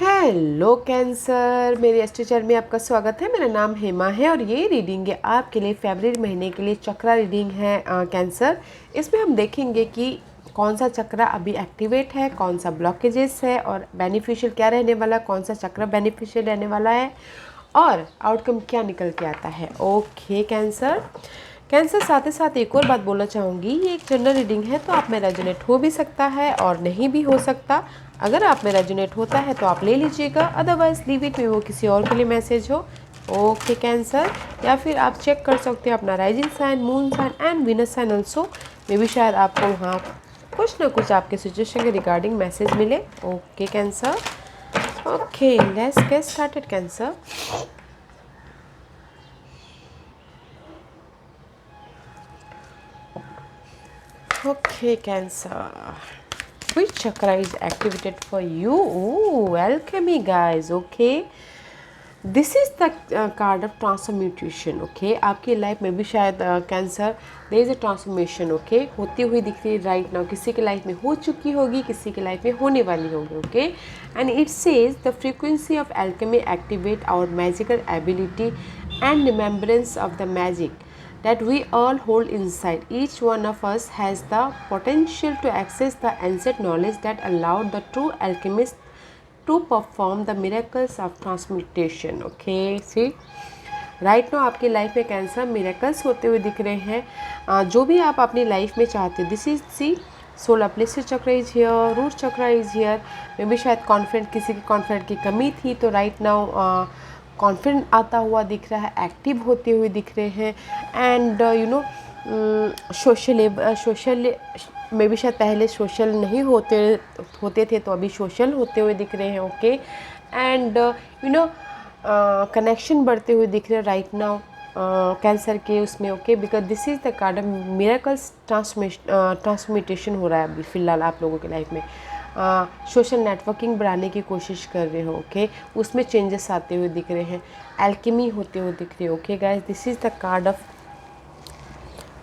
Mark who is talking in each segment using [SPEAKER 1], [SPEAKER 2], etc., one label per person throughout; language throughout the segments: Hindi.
[SPEAKER 1] हेलो कैंसर, मेरे एस्ट्रो चैनल में आपका स्वागत है। मेरा नाम हेमा है और ये रीडिंग है आपके लिए फरवरी महीने के लिए चक्रा रीडिंग है कैंसर। इसमें हम देखेंगे कि कौन सा चक्रा अभी एक्टिवेट है, कौन सा ब्लॉकेजेस है और बेनिफिशियल क्या रहने वाला, कौन सा चक्रा बेनिफिशियल रहने वाला है और आउटकम क्या निकल के आता है। ओके कैंसर, साथ ही साथ एक और बात बोलना चाहूँगी, ये एक जनरल रीडिंग है तो आप में रेजोनेट हो भी सकता है और नहीं भी हो सकता। अगर आप में रेजोनेट होता है तो आप ले लीजिएगा, अदरवाइज लीव इट में, वो किसी और के लिए मैसेज हो। ओके कैंसर, या फिर आप चेक कर सकते हो अपना rising sign, moon sign and Venus sign also. मे भी शायद आपको वहाँ कुछ ना कुछ आपके सिचुएशन के रिगार्डिंग मैसेज मिले। Okay cancer, okay let's get started cancer. Okay, Cancer. Which chakra is activated for you? Ooh, alchemy, guys. Okay. This is the card of transmutation. Okay. आपकी लाइफ में भी शायद cancer there is a transformation. Okay. होती हुई दिख रही है right now. किसी की लाइफ में हो चुकी होगी, किसी की लाइफ में होने वाली होगी. Okay. And it says the frequency of alchemy activate our magical ability and remembrance of the magic that we all hold inside. Each one of us has the potential to access the ancient knowledge that allowed the true alchemist to perform the miracles of transmutation. Okay, see, right now आपकी लाइफ में कैंसर मिरेकल्स होते हुए दिख रहे हैं। जो भी आप अपनी लाइफ में चाहते हो, this is see solar plexus chakra is here, root chakra is here. मे भी शायद कॉन्फिडेंट, किसी की कॉन्फिडेंट की कमी थी तो राइट नाउ कॉन्फिडेंट आता हुआ दिख रहा है, एक्टिव होते हुए दिख रहे हैं। एंड यू नो सोशल में भी शायद पहले सोशल नहीं होते थे तो अभी सोशल होते हुए दिख रहे हैं। Okay, and you know connection बढ़ते हुए दिख रहे हैं राइट नाउ कैंसर के उसमें। Okay, because this is the card miracles transmutation हो रहा है अभी फ़िलहाल आप लोगों की लाइफ में। सोशल नेटवर्किंग बढ़ाने की कोशिश कर रहे हो। ओके, उसमें चेंजेस आते हुए दिख रहे हैं, एल्केमी होते हुए दिख रही है। Okay guys, this is the card of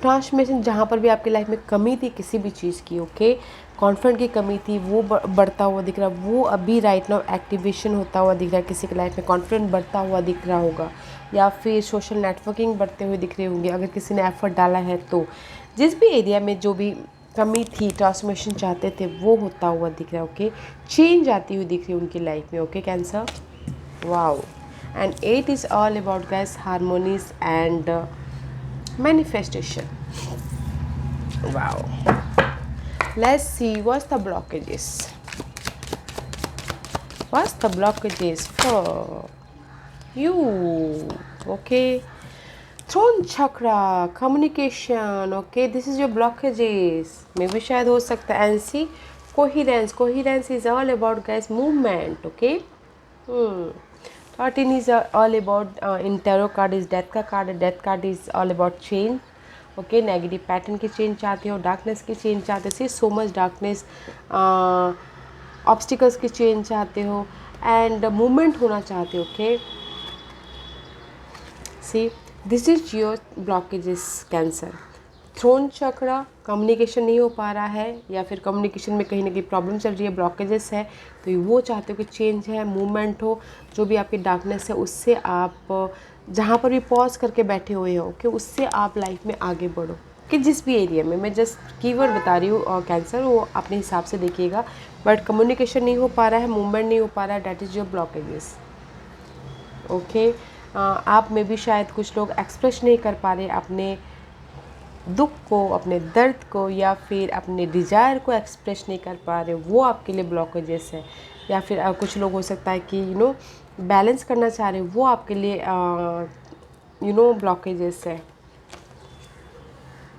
[SPEAKER 1] transformation. जहाँ पर भी आपकी लाइफ में कमी थी किसी भी चीज़ की, ओके, कॉन्फिडेंट की कमी थी, वो बढ़ता हुआ दिख रहा है, वो अभी राइट नाउ एक्टिवेशन होता हुआ दिख रहा है। किसी की लाइफ में कॉन्फिडेंट बढ़ता हुआ दिख रहा होगा या फिर सोशल नेटवर्किंग बढ़ते हुए दिख रही होंगी अगर किसी ने एफर्ट डाला है तो। जिस भी एरिया में जो भी कमी थी, ट्रांसफॉर्मेशन चाहते थे, वो होता हुआ दिख रहा है। ओके, चेंज आती हुई दिख रही है उनकी लाइफ में। Okay cancer, wow, and 8 is all about guys harmonies and manifestation. Wow, let's see what's the blockages for you. Okay, throne chakra, communication. Okay, this is your blockages. Maybe शायद हो सकता है NC coherence is all about guys movement. Okay, 13 is all about in tarot card is death का कार्ड है। Death card is all about change. Okay, negative pattern की चेंज चाहते हो, डार्कनेस की चेंज चाहते हो, see so much darkness, obstacles की चेंज चाहते हो एंड मूवमेंट होना चाहते हो। Okay, see this is your blockages cancer. Throat chakra, communication नहीं हो पा रहा है या फिर कम्युनिकेशन में कहीं ना कहीं प्रॉब्लम चल रही है, ब्लॉकेजेस है, तो वो चाहते हो कि चेंज है, मूवमेंट हो, जो भी आपकी डार्कनेस है उससे आप जहाँ पर भी पॉज करके बैठे हुए हो कि उससे आप लाइफ में आगे बढ़ो। कि जिस भी एरिया में, मैं जस्ट कीवर्ड बता रही हूँ और कैंसर वो अपने हिसाब से देखिएगा, बट कम्युनिकेशन नहीं हो पा रहा है, मूवमेंट नहीं हो पा रहा है, that is your blockages. Okay, आप में भी शायद कुछ लोग एक्सप्रेस नहीं कर पा रहे अपने दुख को, अपने दर्द को या फिर अपने डिज़ायर को एक्सप्रेस नहीं कर पा रहे, वो आपके लिए ब्लॉकेजेस है। या फिर कुछ लोग हो सकता है कि बैलेंस करना चाह रहे, वो आपके लिए ब्लॉकेजेस है।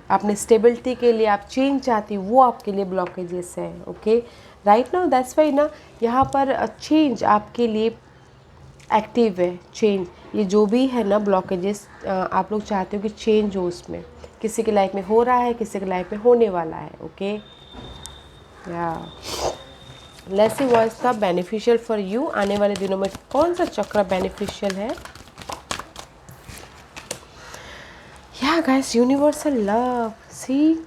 [SPEAKER 1] अपने स्टेबिलिटी के लिए आप चेंज चाहती, वो आपके लिए ब्लॉकेजेस है। Okay, right now that's why ना यहाँ पर चेंज आपके लिए एक्टिव है। चेंज, ये जो भी है ना ब्लॉकेजेस, आप लोग चाहते हो कि चेंज हो, उसमें किसी की लाइफ में हो रहा है, किसी की लाइफ में होने वाला है। ओके, या let's see what is the beneficial for you. आने वाले दिनों में कौन सा चक्र बेनिफिशियल है? या गाइस, यूनिवर्सल लव। सी,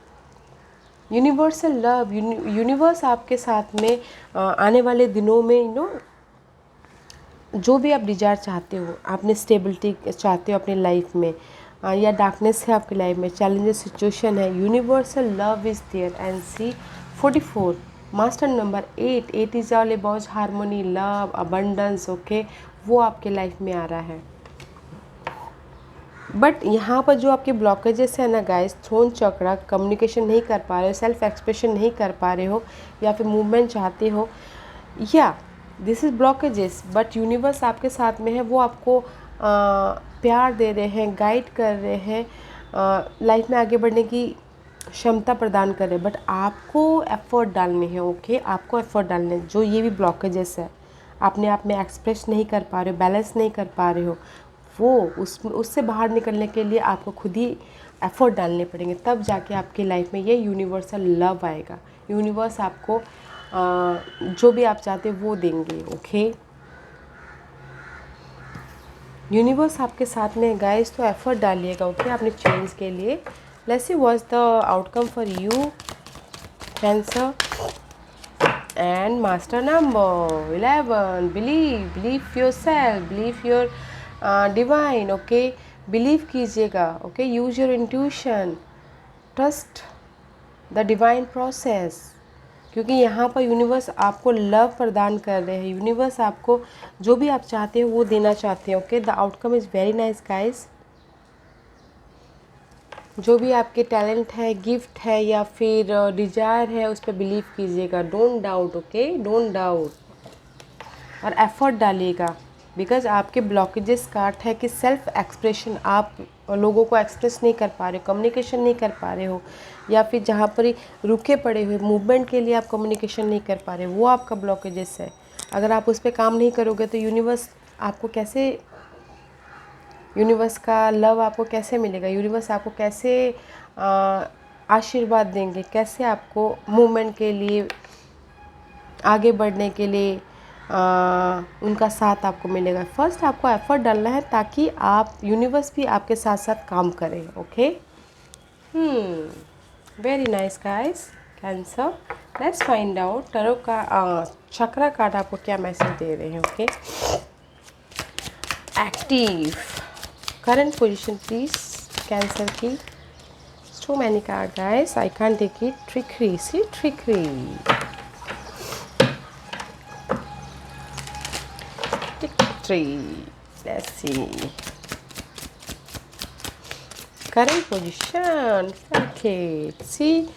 [SPEAKER 1] यूनिवर्सल लव, यूनिवर्स आपके साथ में आने वाले दिनों में जो भी आप डिजायर चाहते हो, आपने स्टेबिलिटी चाहते हो अपनी लाइफ में, या डार्कनेस है आपकी लाइफ में, चैलेंजेस सिचुएशन है, universal love is there. And see 44 master number 8 is all about harmony, love, abundance. Okay, वो आपके लाइफ में आ रहा है। बट यहाँ पर जो आपके ब्लॉकेजेस है ना गाइस, थ्रोन चक्रा, कम्युनिकेशन नहीं कर पा रहे हो, सेल्फ एक्सप्रेशन नहीं कर पा रहे हो, या फिर मूवमेंट चाहते हो, या this is blockages, but universe आपके साथ में है। वो आपको प्यार दे रहे हैं, गाइड कर रहे हैं, लाइफ में आगे बढ़ने की क्षमता प्रदान कर रहे हैं, बट आपको एफर्ट डालने हैं। ओके, आपको एफर्ट डालने हैं। जो ये भी ब्लॉकेजेस है, अपने आप में एक्सप्रेस नहीं कर पा रहे हो, बैलेंस नहीं कर पा रहे हो, वो उससे बाहर निकलने के लिए आपको खुद ही एफर्ट डालने पड़ेंगे, तब जाके आपकी लाइफ में ये यूनिवर्सल लव आएगा। यूनिवर्स आपको जो भी आप चाहते हो वो देंगे। ओके, यूनिवर्स आपके साथ में गाइस, तो एफर्ट डालिएगा। ओके, अपने चेंज के लिए। Let's see what's the outcome for you Cancer. And master number 11, believe yourself, believe your divine. Okay, believe कीजिएगा। Okay, use your intuition, trust the divine process, क्योंकि यहाँ पर यूनिवर्स आपको लव प्रदान कर रहे हैं। यूनिवर्स आपको जो भी आप चाहते हो वो देना चाहते हैं। Okay, the outcome is very nice guys. जो भी आपके टैलेंट है, गिफ्ट है, या फिर डिजायर है, उस पर बिलीव कीजिएगा। Don't doubt. Okay, don't doubt, और एफर्ट डालिएगा। बिकॉज आपके ब्लॉकेजेस काट है कि सेल्फ एक्सप्रेशन, आप लोगों को एक्सप्रेस नहीं कर पा रहे हो, कम्युनिकेशन नहीं कर पा रहे हो, या फिर जहाँ पर ही रुके पड़े हुए मूवमेंट के लिए आप कम्युनिकेशन नहीं कर पा रहे हो, वो आपका ब्लॉकेजेस है। अगर आप उस पर काम नहीं करोगे तो यूनिवर्स आपको कैसे, यूनिवर्स का लव आपको कैसे मिलेगा, यूनिवर्स आपको कैसे आशीर्वाद देंगे, कैसे आपको मूवमेंट के लिए, आगे बढ़ने के लिए उनका साथ आपको मिलेगा। फर्स्ट आपको एफर्ट डालना है ताकि आप, यूनिवर्स भी आपके साथ साथ काम करे। Okay, very nice guys Cancer. Let's find out tarot का चक्रा कार्ड आपको क्या मैसेज दे रहे हैं। Okay, active current position please Cancer की। So many card guys, I can take it. Trickery, see trickery, let's see current position. Okay, see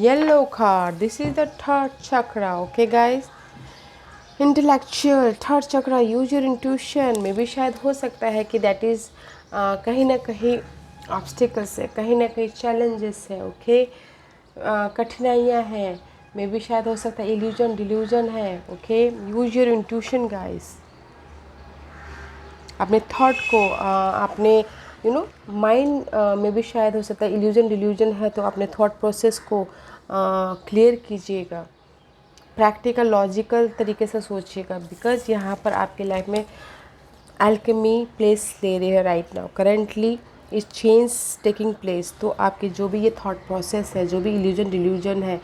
[SPEAKER 1] yellow card, this is the third chakra. Okay guys, intellectual third chakra, use your intuition में भी शायद हो सकता है कि दैट इज़ कहीं ना कहीं ऑब्स्टिकल्स है, कहीं ना कहीं चैलेंजेस है। ओके, कठिनाइयाँ हैं, में भी शायद हो सकता है इल्यूजन डिल्यूजन है। Okay, use your intuition guys. अपने थॉट को अपने माइंड में भी शायद हो सकता है इल्यूजन डिल्यूजन है, तो अपने थॉट प्रोसेस को क्लियर कीजिएगा, प्रैक्टिकल लॉजिकल तरीके से सोचिएगा। बिकॉज यहाँ पर आपके लाइफ में एल्केमी प्लेस ले रही है राइट नाउ, करेंटली इस चेंज टेकिंग प्लेस। तो आपके जो भी ये थॉट प्रोसेस है, जो भी इल्यूजन डिल्यूजन है,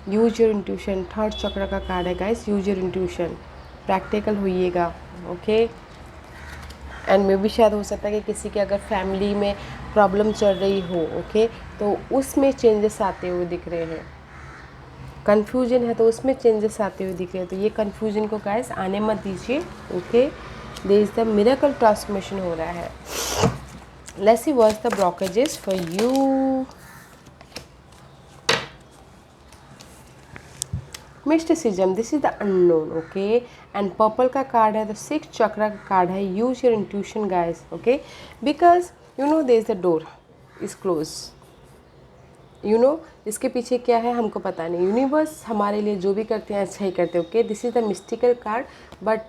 [SPEAKER 1] use your intuition. Third chakra का कार्ड है guys, use your intuition, practical होइएगा। ओके, एंड में भी शायद हो सकता है कि किसी के अगर फैमिली में प्रॉब्लम चल रही हो, ओके, तो उसमें चेंजेस आते हुए दिख रहे हैं। कन्फ्यूजन है तो उसमें चेंजेस आते हुए दिख रहे हैं, तो ये कन्फ्यूजन को गाइस आने मत दीजिए। Okay, there is the miracle transformation हो रहा है। Let's see what's the blockages for you. Mysticism, this is the unknown. Okay, and purple का कार्ड है, तो 6 चक्रा का कार्ड है। Use your intuition guys. Okay, because you know there is the door is close, इसके पीछे क्या है हमको पता नहीं। यूनिवर्स हमारे लिए जो भी करते हैं अच्छा ही करते हैं। Okay, this is the mystical card, but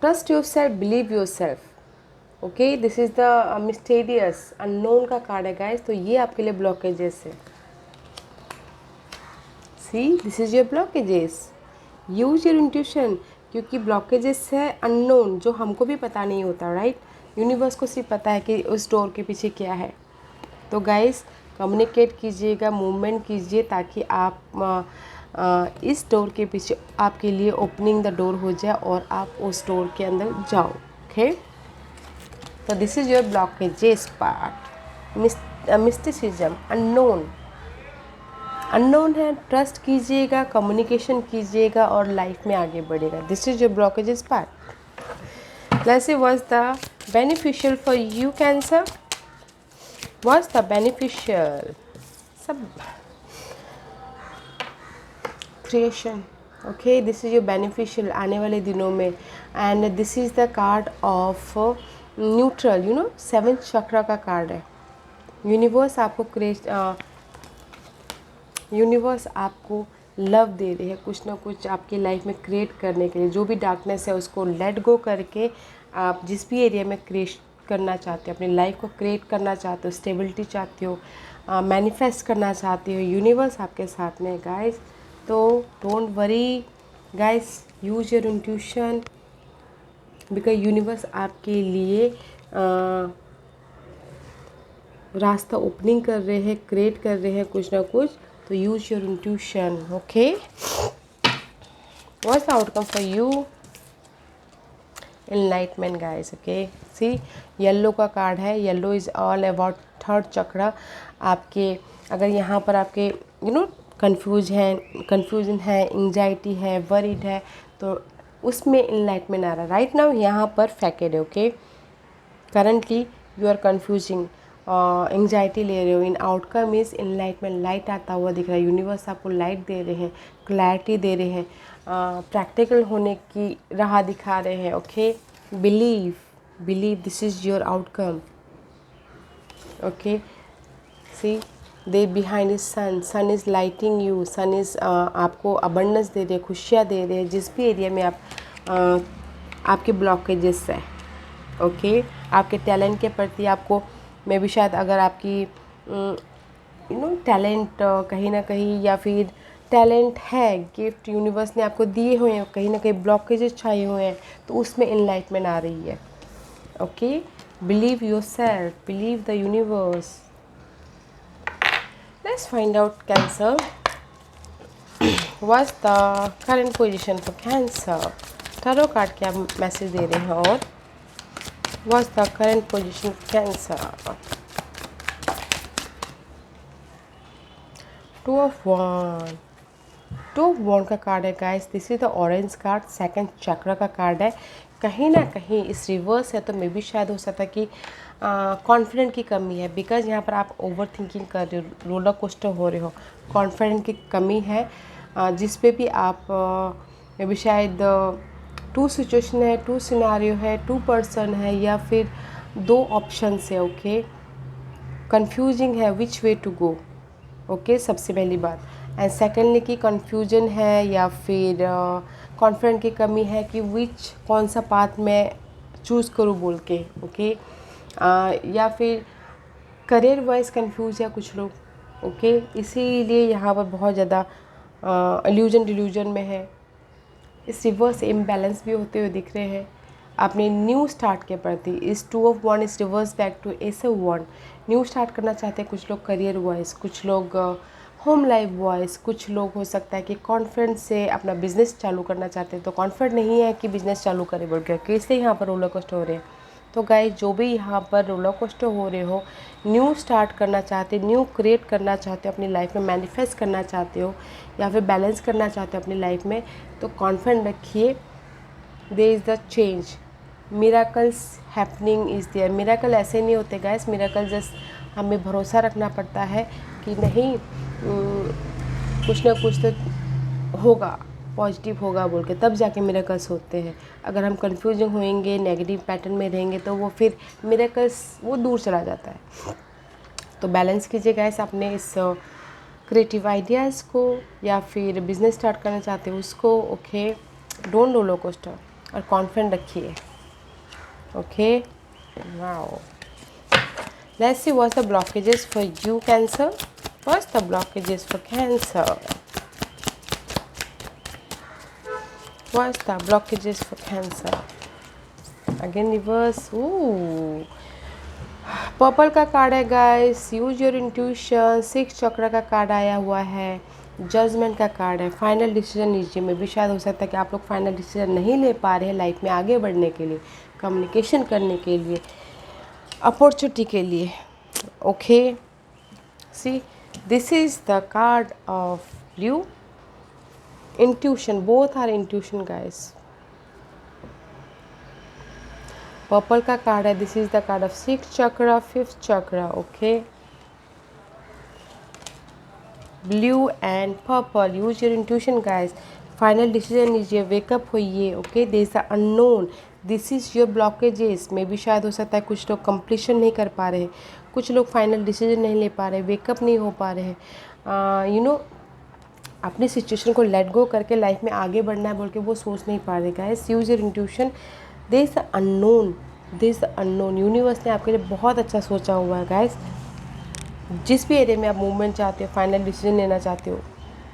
[SPEAKER 1] trust your self, believe your self. Okay, this is the mysterious unknown का कार्ड है गाइस, तो ये आपके लिए ब्लॉकेजेस है। सी this is your blockages, use your intuition, क्योंकि ब्लॉकेजेस है अननोन, जो हमको भी पता नहीं होता, राइट। यूनिवर्स को सिर्फ पता है कि उस डोर के पीछे क्या है। तो गाइस कम्युनिकेट कीजिएगा, मूवमेंट कीजिए, ताकि आप इस डोर के पीछे आपके लिए ओपनिंग द डोर हो जाए और आप उस डोर के अंदर जाओ। ओके, तो this is your blockages part. Mysticism, unknown है, ट्रस्ट कीजिएगा, कम्युनिकेशन कीजिएगा और लाइफ में आगे बढ़ेगा। This is your blockages part. Let's see what's the beneficial for you Cancer. What's the beneficial? सब creation. Okay, this is your beneficial आने वाले दिनों में। And this is the card of neutral, you know, 7th chakra का कार्ड है। यूनिवर्स आपको लव दे रही है, कुछ ना कुछ आपकी लाइफ में क्रिएट करने के लिए। जो भी डार्कनेस है उसको लेट गो करके आप जिस भी एरिया में क्रिएट करना चाहते हो, अपनी लाइफ को क्रिएट करना चाहते हो, स्टेबिलिटी चाहते हो, मैनिफेस्ट करना चाहते हो, यूनिवर्स आपके साथ में गाइस। तो don't worry guys, use your intuition, because universe आपके लिए रास्ता ओपनिंग कर रहे हैं, क्रिएट कर रहे हैं कुछ ना कुछ। तो use your intuition. Okay, what's the outcome for you? Enlightenment guys. Okay, see yellow का कार्ड है। Yellow is all about 3rd chakra. आपके अगर यहाँ पर आपके यू नो कन्फ्यूजन है, एंजाइटी है, वरीड है, तो उसमें एनलाइटमेंट आ रहा है राइट नाउ। यहाँ पर फैकेड है। Okay, currently you are confusing, anxiety ले रहे हो। In outcome is enlightenment, light आता हुआ दिख रहा है। यूनिवर्स आपको लाइट दे रहे हैं, क्लैरिटी दे रहे हैं, प्रैक्टिकल होने की राह दिखा रहे हैं। Okay, believe this is your outcome. Okay, see the behind is sun is lighting you, sun is आपको अबंडेंस दे रहे हैं, खुशियाँ दे रहे हैं जिस भी एरिया में आप आपके ब्लॉकेजेस है। ओके, आपके टैलेंट के प्रति आपको मे भी शायद अगर आपकी यू नो टैलेंट कहीं ना कहीं, या फिर टैलेंट है, गिफ्ट यूनिवर्स ने आपको दिए हुए हैं, कहीं ना कहीं ब्लॉकेजेस छाए हुए हैं, तो उसमें एनलाइटमेंट आ रही है। Okay, believe your self, believe the universe. Let's find out cancer, what's the current position for cancer. Tarot card क्या मैसेज दे रहे हैं और what's the current position of Cancer? Two of Wands का कार्ड है guys. This is the orange card, 2nd चक्र का कार्ड है। कहीं ना कहीं इस रिवर्स है, तो मे भी शायद हो सकता है कि कॉन्फिडेंट की कमी है, बिकॉज यहाँ पर आप ओवर थिंकिंग कर रहे हो, रोलर कोस्टर हो रहे हो। कॉन्फिडेंट की कमी है, जिस पे भी आप मे भी शायद 2 सिचुएशन है, 2 सिनारियो है, 2 पर्सन है, या फिर 2 ऑप्शंस है। ओके, कंफ्यूजिंग है विच वे टू गो। ओके, सबसे पहली बात। एंड सेकेंडली कि कंफ्यूजन है या फिर कॉन्फिडेंट की कमी है कि कौन सा पाथ मैं चूज़ करूँ बोल के। ओके, या फिर करियर वाइज कंफ्यूज है कुछ लोग। ओके, इसीलिए यहाँ पर बहुत ज़्यादा डिल्यूजन में है। इस रिवर्स इम्बैलेंस भी होते हुए दिख रहे हैं अपने न्यू स्टार्ट के प्रति। इस 2 of Wands is reverse back to Ace of Wands, new start करना चाहते हैं कुछ लोग करियर वाइज, कुछ लोग होम लाइफ वाइज, कुछ लोग हो सकता है कि कॉन्फिडेंस से अपना बिजनेस चालू करना चाहते हैं, तो कॉन्फिडेंट नहीं है कि बिजनेस चालू करें बोल के, इसलिए यहाँ पर रोलर कोस्टर हो रहे हैं। तो गाइस, जो भी यहाँ पर रोलर कोस्टर हो रहे हो, न्यू स्टार्ट करना चाहते, न्यू क्रिएट करना चाहते हो, अपनी लाइफ में मैनिफेस्ट करना चाहते हो, या फिर बैलेंस करना चाहते हो अपनी लाइफ में, तो कॉन्फिडेंट रखिए। There is the change, miracles happening is there. Miracle ऐसे नहीं होते गाइस, मिराकल जस्ट हमें भरोसा रखना पड़ता है कि नहीं, कुछ ना कुछ तो होगा, पॉजिटिव होगा बोल के, तब जाके मिरेकल्स होते हैं। अगर हम कंफ्यूजन होएंगे, नेगेटिव पैटर्न में रहेंगे, तो वो फिर मिरेकल्स वो दूर चला जाता है। तो बैलेंस कीजिए गाइस अपने इस क्रिएटिव आइडियाज़ को, या फिर बिजनेस स्टार्ट करना चाहते हो उसको। ओके, डोंट रोलर कोस्टर और कॉन्फिडेंट रखिए। Okay, wow. Let's see what's the blockages for you Cancer. What's the blockages for cancer? What's the blockages for Cancer? Again reverse. Ooh, purple का कार्ड है गाइस। यूज योर इंट्यूशन, 6 चक्र का कार्ड आया हुआ है। जजमेंट का कार्ड है, फाइनल डिसीजन लीजिए। में भी शायद हो सकता है कि आप लोग फाइनल डिसीजन नहीं ले पा रहे हैं लाइफ में आगे बढ़ने के लिए, कम्युनिकेशन करने के लिए, अपॉर्चुनिटी के लिए। Okay, see this is the card of blue, intuition, both are intuition guys. Purple का कार्ड है, this is the card of 6th chakra, 5th chakra. Okay, blue and purple, use your intuition guys, final decision लीजिए, वेकअप होइए। Okay, there is the unknown, this is your blockages. में भी शायद हो सकता है कुछ लोग कंप्लीशन नहीं कर पा रहे, कुछ लोग फाइनल डिसीजन नहीं ले पा रहे, वेकअप नहीं हो पा रहे, यू नो अपनी सिचुएशन को लेट गो करके लाइफ में आगे बढ़ना है बोल के वो सोच नहीं पा रहे। Guys, use your intuition, there is the unknown, there is the unknown. Universe ने आपके लिए बहुत अच्छा सोचा हुआ है गाइस। जिस भी एरिया में आप मूवमेंट चाहते हो, फाइनल डिसीजन लेना चाहते हो,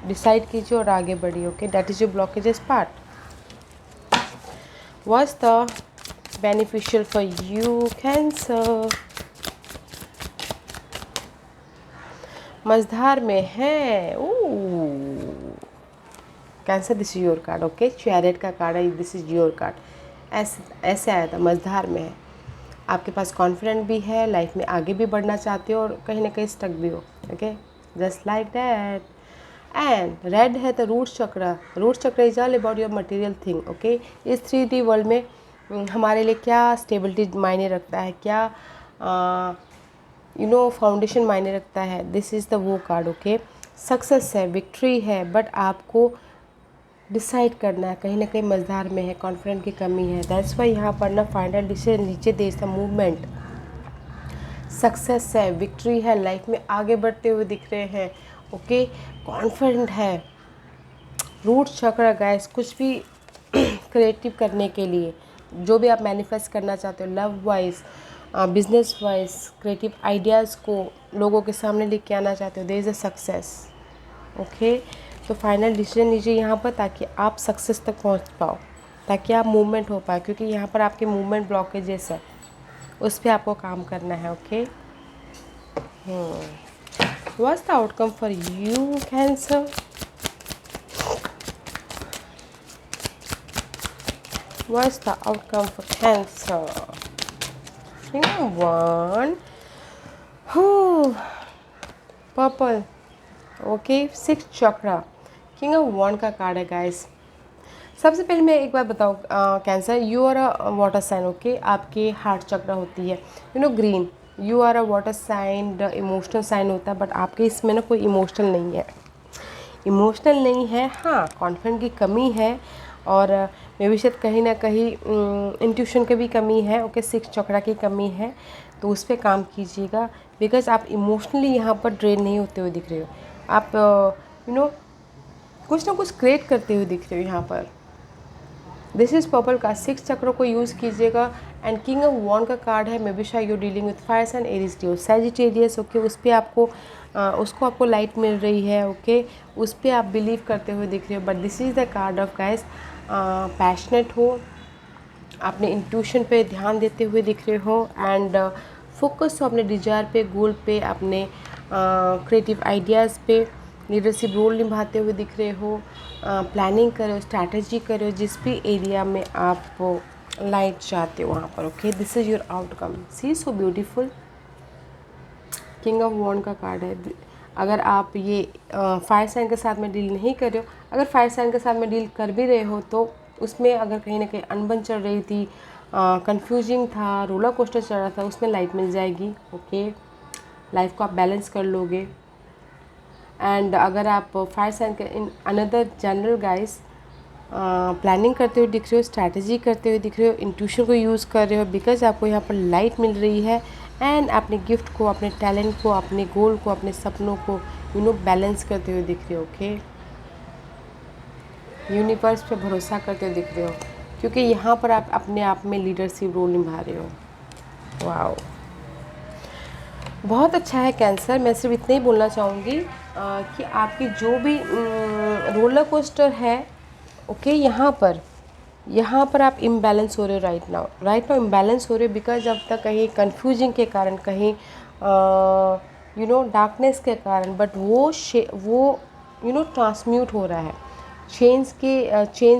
[SPEAKER 1] डिसाइड कीजिए और आगे बढ़िए। Okay, that is your blockages part. What's the beneficial for you cancer? मझधार में है, cancer, this is your card. Okay, chariot का कार्ड है, दिस इज योर कार्ड। ऐसे आया था, मझधार में है, आपके पास कॉन्फिडेंट भी है, लाइफ में आगे भी बढ़ना चाहते हो और कहीं ना कहीं स्टक भी हो। Okay, just like that. And red है तो रूट चक्र, root chakra is all about your material thing. Okay, इस 3D वर्ल्ड में हमारे लिए क्या स्टेबिलिटी मायने रखता है, क्या फाउंडेशन मायने रखता है, दिस इज़ द वो कार्ड। ओके, सक्सेस है, विक्ट्री है, बट आपको डिसाइड करना है, कहीं ना कहीं मझधार में है, कॉन्फिडेंट की कमी है। दैट्स वाई यहाँ पर ना फाइनल डिसीजन नीचे दे द मूवमेंट, सक्सेस है, विक्ट्री है, लाइफ में आगे बढ़ते हुए दिख रहे हैं। ओके, कॉन्फिडेंट है। रूट चक्र गाइस, कुछ भी क्रिएटिव करने के लिए, जो भी आप मैनिफेस्ट करना चाहते हो, love wise, business wise, creative ideas को लोगों के सामने लेके आना चाहते हो, there is a success. Okay, तो फाइनल डिसीजन लीजिए यहाँ पर ताकि आप सक्सेस तक पहुँच पाओ, ताकि आप मूवमेंट हो पाए, क्योंकि यहाँ पर आपके मूवमेंट ब्लॉकेजेस है, उस पर आपको काम करना है। Okay, what's the outcome for you cancer? What's the outcome for Cancer? King of Wand. Purple. Okay, 6th chakra, king of wand का कार्ड है गाइस। सबसे पहले मैं एक बार बताऊँ, cancer, you are a water sign. Okay, आपकी हार्ट चक्रा होती है, green, you are a water sign, the emotional sign होता है, बट आपके इसमें ना कोई इमोशनल नहीं है, इमोशनल नहीं है। हाँ, कॉन्फिडेंट की कमी है और मे भी शायद कहीं ना कहीं इंट्यूशन की भी कमी है। ओके, 6th चक्रा की कमी है, तो उस पर काम कीजिएगा, बिकॉज आप इमोशनली यहाँ पर ड्रेन नहीं होते हुए दिख रहे हो, आप कुछ ना कुछ क्रिएट करते हुए दिख रहे हो यहाँ पर। दिस इज़ पर्पल का 6th चक्र को यूज़ कीजिएगा। एंड किंग ऑफ वॉन्ड का कार्ड है, मे बी शायद you dealing with fire sign, Aries, Leo, Sagittarius. Okay, उस पर आपको उसको आपको लाइट मिल रही है। ओके, उस पर आप बिलीव करते हुए दिख रहे हो, but this is the card of guys, passionate हो, अपने इंट्यूशन पे ध्यान देते हुए दिख रहे हो, एंड फोकस हो अपने डिजायर पे, गोल पे, अपने क्रिएटिव आइडियाज़ पे, लीडरशिप रोल निभाते हुए दिख रहे हो, प्लानिंग करो, स्ट्रैटेजी करो, जिस भी एरिया में आप लाइट चाहते हो वहाँ पर। Okay, this is your outcome, see so beautiful. King of wand का कार्ड है। अगर आप ये फायर साइन के साथ में डील नहीं कर रहे हो, अगर फायर साइन के साथ में डील कर भी रहे हो तो उसमें अगर कहीं ना कहीं अनबन चल रही थी, कंफ्यूजिंग था, रोलर कोस्टर चल रहा था, उसमें लाइट मिल जाएगी। ओके, लाइफ को आप बैलेंस कर लोगे। एंड अगर आप फायर साइन के in another general guys planning करते हुए दिख रहे हो, स्ट्रैटेजी करते हुए दिख रहे हो, इंट्यूशन को यूज़ कर रहे हो, बिकॉज आपको यहाँ पर लाइट मिल रही है, एंड अपने गिफ्ट को, अपने टैलेंट को, अपने गोल को, अपने सपनों को बैलेंस करते हुए दिख रहे हो। ओके, यूनिवर्स पे भरोसा करते हुए दिख रहे हो, क्योंकि यहाँ पर आप अपने आप में लीडरशिप रोल निभा रहे हो। वाओ, बहुत अच्छा है कैंसर। मैं सिर्फ इतना ही बोलना चाहूँगी कि आपकी जो भी रोलर कोस्टर है, ओके, यहाँ पर आप इम्बैलेंस हो रहे हो राइट नाउ इम्बैलेंस हो रहे हो, बिकॉज अब तक कहीं कन्फ्यूजिंग के कारण, कहीं डार्कनेस के कारण, बट वो ट्रांसम्यूट हो रहा है, चेंज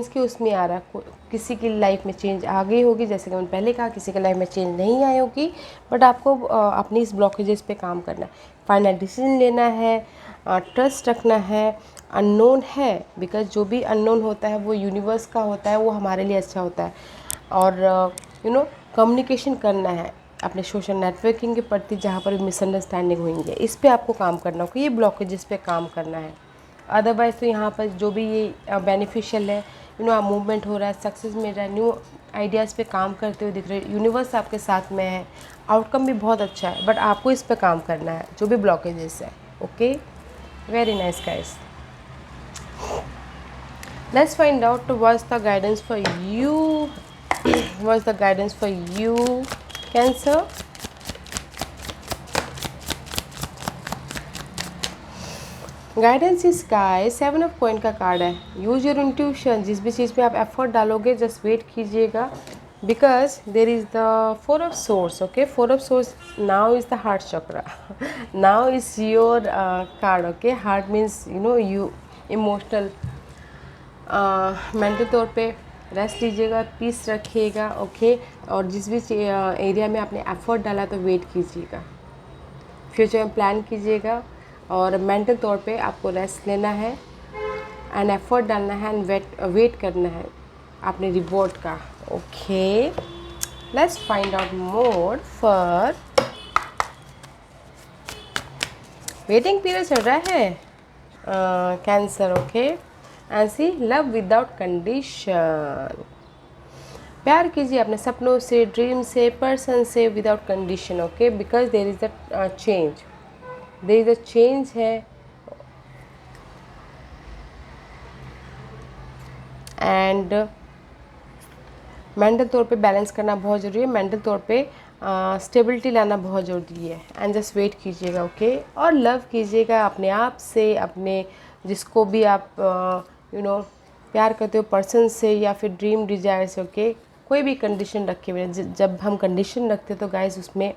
[SPEAKER 1] के उसमें आ रहा है। किसी की लाइफ में चेंज आ गई होगी, जैसे कि मैंने पहले कहा, किसी की लाइफ में चेंज नहीं आई होगी, बट आपको अपनी इस ब्लॉकेजेस पे काम करना है, फाइनल डिसीजन लेना है, ट्रस्ट रखना है। अननोन है, बिकॉज जो भी अननोन होता है वो यूनिवर्स का होता है, वो हमारे लिए अच्छा होता है। और कम्युनिकेशन करना है अपने सोशल नेटवर्किंग के प्रति, जहाँ पर मिसअंडरस्टैंडिंग हुई है, इस पे आपको काम करना होगा, ये ब्लॉकेजेस पे काम करना है। अदरवाइज़ तो यहाँ पर जो भी ये बेनिफिशियल है, मूवमेंट हो रहा है, सक्सेस मिल रहा है, न्यू आइडियाज़ पे काम करते हुए दिख रहे हैं, यूनिवर्स आपके साथ में है, आउटकम भी बहुत अच्छा है, बट आपको इस पे काम करना है, जो भी ब्लॉकेजेस है। Okay, very nice guys. Let's find out what's the guidance for you. What's the guidance for you, Cancer? Guidance इस गाइस 7 ऑफ कॉइन का कार्ड है। यूज योर इंट्यूशन, जिस भी चीज़ पे आप एफर्ट डालोगे जस्ट वेट कीजिएगा, because there is the 4 of source. Okay, 4 of source now is the heart chakra, now is your card. Okay, heart means you emotional, mental तौर पे रेस्ट लीजिएगा, पीस रखिएगा। ओके, और जिस भी एरिया में आपने एफर्ट डाला तो वेट कीजिएगा, फ्यूचर में प्लान कीजिएगा, और मेंटल तौर पे आपको रेस्ट लेना है एंड एफर्ट डालना है एंड वेट करना है अपने रिवॉर्ड का। Okay, let's find out more for waiting period चल रहा है cancer. Okay, and see love without condition, प्यार कीजिए अपने सपनों से, ड्रीम से, पर्सन से without condition. Okay, because there is a change, there is a change है, एंड मेंटल तौर पे बैलेंस करना बहुत ज़रूरी है, मेंटल तौर पे स्टेबिलिटी लाना बहुत ज़रूरी है, एंड जस्ट वेट कीजिएगा। ओके, और लव कीजिएगा अपने आप से, अपने जिसको भी आप प्यार करते हो, पर्सन से या फिर ड्रीम डिजायर से। ओके, कोई भी कंडीशन रखे हुए, जब हम कंडीशन रखते तो गाइस उसमें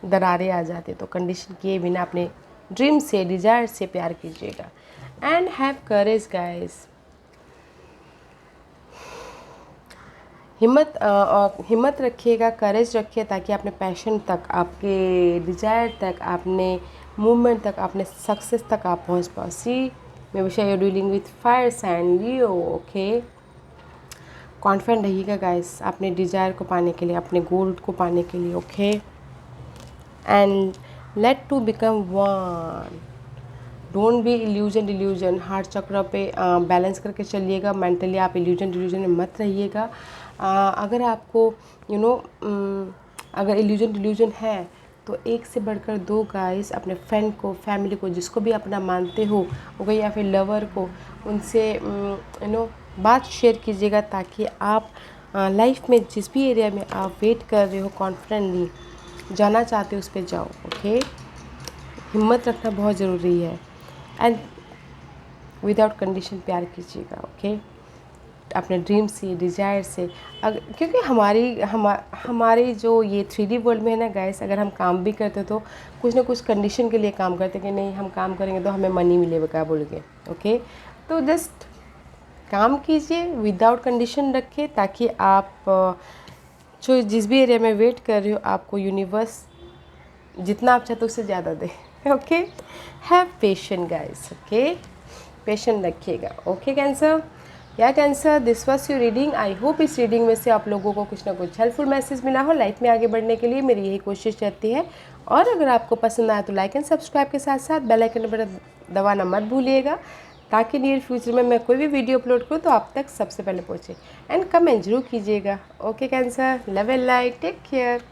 [SPEAKER 1] दरारें आ जाती, तो कंडीशन किए बिना अपने ड्रीम से, डिजायर से प्यार कीजिएगा, एंड हैव करेज गाइस। हिम्मत रखिएगा, करेज रखिए, ताकि अपने पैशन तक, आपके डिजायर तक, अपने मूवमेंट तक, अपने सक्सेस तक आप पहुंच पाओ। सी मे विशा you dealing with fire sign Leo. Okay, confident रहिएगा गाइस अपने डिजायर को पाने के लिए, अपने गोल को पाने के लिए। Okay, and let to become one, don't be illusion delusion. Heart chakra पे बैलेंस करके चलिएगा, मेंटली आप इल्यूजन डिल्यूजन में मत रहिएगा। अगर आपको अगर इल्यूजन डिल्यूजन है तो एक से बढ़कर 2 गाइस अपने फ्रेंड को, फैमिली को, जिसको भी अपना मानते हो गई, या फिर लवर को, उनसे बात शेयर कीजिएगा, ताकि आप लाइफ में जिस भी एरिया में आप वेट कर रहे हो, कॉन्फिडेंटली जाना चाहते हो, उस पर जाओ। ओके, हिम्मत रखना बहुत ज़रूरी है, एंड विदाउट कंडीशन प्यार कीजिएगा। ओके, अपने ड्रीम से, डिज़ायर से, क्योंकि हमारी जो ये 3D वर्ल्ड में है ना गाइस, अगर हम काम भी करते तो कुछ ना कुछ कंडीशन के लिए काम करते, कि नहीं हम काम करेंगे तो हमें मनी मिलेगा बोल के। ओके, तो जस्ट काम कीजिए विदाउट कंडीशन रखिए, ताकि आप जो जिस भी एरिया में वेट कर रहे हो, आपको यूनिवर्स जितना आप चाहते हो उससे ज़्यादा दे। Okay, have patience guys. Okay, patience रखिएगा। ओके कैंसर, या Cancer, this was your reading. I hope इस रीडिंग में से आप लोगों को कुछ ना कुछ हेल्पफुल मैसेज मिला हो। लाइफ में आगे बढ़ने के लिए मेरी यही कोशिश रहती है, और अगर आपको पसंद आया तो लाइक एंड सब्सक्राइब के साथ साथ बेल आइकन पर दबाना मत भूलिएगा, ताकि नियर फ्यूचर में मैं कोई भी वीडियो अपलोड करूँ तो आप तक सबसे पहले पहुँचे। एंड कमेंट जरूर कीजिएगा। Okay cancer, love and light, take care.